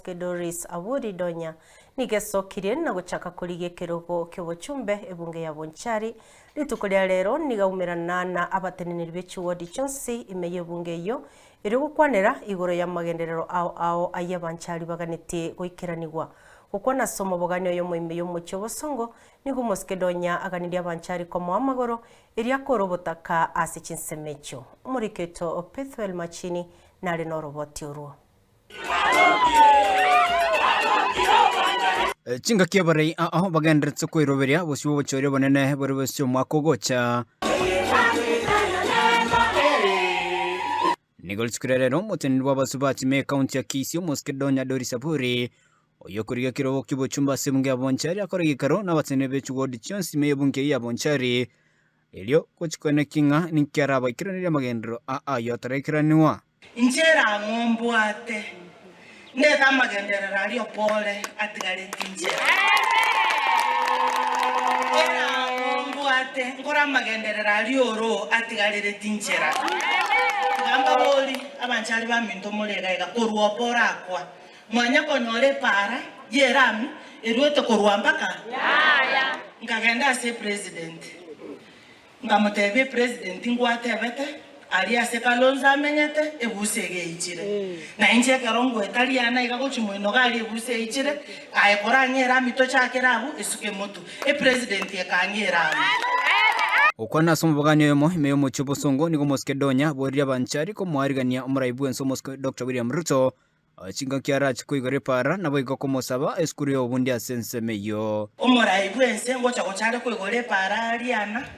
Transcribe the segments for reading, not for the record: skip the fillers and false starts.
Muske Doris Awori Donya nigesokire na guchaka kurige kirogo kyobochumbe ebunge ya Bonchari litukulia lero nigaumirana na abateneneri bechuwodi chonsi imeye bunge yo iri gukwanira igoro ya magenderero ao ayabanchari baganite goikiranigwa gukwana somo boganyo yo muime mucho bosongo nigo Muske Donya aganiria abanchari komo amagoro iri akoro botaka ase chinsemecho umuriketo Opethwel Machini nari no roboti uruo Chinga kiabarei aho bagendetse kwiroberia bosyo bochore bonene bori bosyo mwakogocha Nigolskurero muteni wabasubati me county ya Kisii Muske Donya Doris Awori oyo kuriga kirobo kibochumba semunge abonchari akora gikaro n'abatene bechu ward chonsi me bunge ya Bonchari elio kochikone kinga ninkyaraba ikiranira magendero ayo tarekiraniwa Injera ngombuate ndeta magendero radio pole atigale tinjera era ngombuate ngora magendero radio ro atigale tinjera gamba boli abanchali ba minto mulega ega koruo pora akwa mwanya konyore para yerami eruete koruo mpaka ya ngagenda se president ngamutebe president ngwatebete Aria se Kalonzo amenyete ebusege ichire na inje karongo etaliana igagochimwino gali ebuse ichire ayekoranyera mito chakerabu esuke moto president yakanyera Okwana somboganya yomo meyo mucho bosongo nigo Muske Donya boria banchari ko mwarigania umuraibu enso Muske Dr. William Ruto chinga kiara chikuigore para nabo igoko eskuri obundi asense meyo umuraibu ense ngocha gochare kuigore para ariana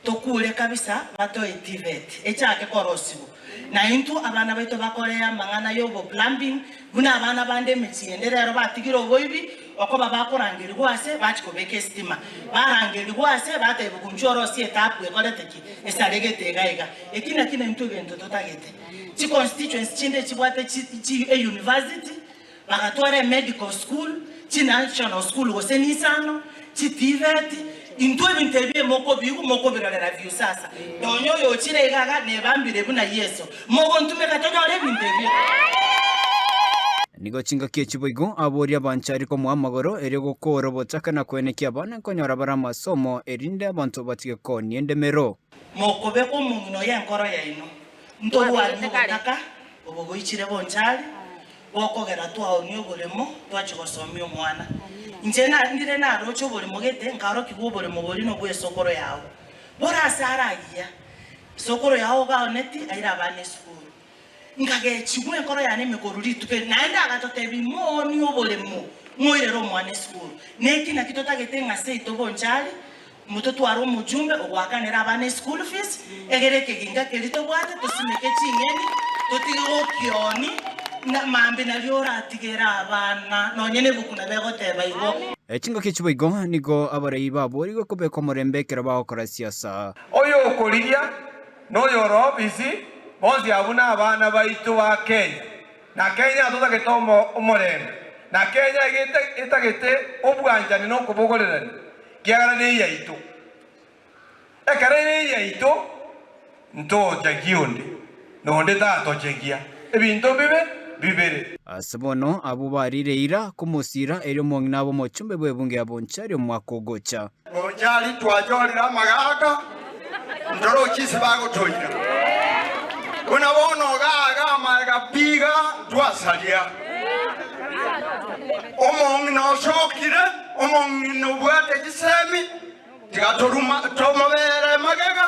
tokule kabisa bato etivet echake korosibu na into abana baito bakoreya mangana yobo plumbing buna abana bande michienderero batigiro boibi okoba bakorangiri gwase bachikobeke stima barangiri gwase batebe kunchoro si etapu ekoleteki esaregete gaiga ekina kina into gento totagete chi constituency chinde chibwate chi university bagatware medical school chi national school gosenisano chi tivet into interview moko bigu moko birolera view sasa donyo yo chire gaga ne bambire buna yeso moko ntume katonyore interview nigo chinga kichiboigo aboria banchari ko mwamagoro ere gukoro botaka na kwenekia bana konyora bara masomo erinde abantu batige ko niende mero moko be ko muno ya nkoro ya ino ntobu ali botaka obogo ichire Bonchari okogera twa onyo bolemo twachigosomya omwana Njena ndire na rocho boli mogete ngaro kigo boli mogoli no bwe sokoro yawo bora sara ya sokoro yawo ga neti aira bane school ngage chigwe nkoro yane mikoruri tuke naenda agatotebi moni obolemo moirero mwane school neki na kitota getenga sei to Bonchari mutoto aro mujumbe ogwakanira bane school fees egereke ginga kelito bwate tusimeke chingeni totigo kioni na mambe na liora atigera abana nonyene bukuna begoteba igo chinga kichiboigo nigo abarei babori go kubeko morembekera bakora siasa oyo okoliria noyoro ofisi bonzi abuna abana baitu ba Kenya na Kenya tutagetomo umorembe na Kenya itagete obwanjani no kubogorerani kiagara yaitu ekare yaitu nto jagionde nonde tato jegia ebinto bibere asabono abo barire ira kumusira ero mongina abo mochumbe bwebunge ya Bonchari mwakogocha Bonchari twajorira magaga ndoro chisi bago toira kuna bono gaga magapiga twasalia omongina shokire omongina bwate gisemi tigatoruma tomabere magaga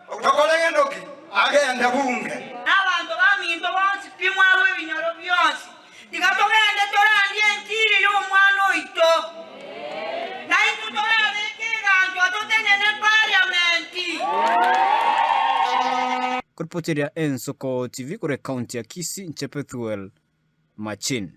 otokolenge ndoki agende bunge abantu baminto bonsi pimwaro ebinyoro byonsi tigatogende torandi entiri y'omwana oito naintu torabekega ntu atotenene parliamenti Kurpoteria Ensoko TV kure county ya Kisii Opethwel Machini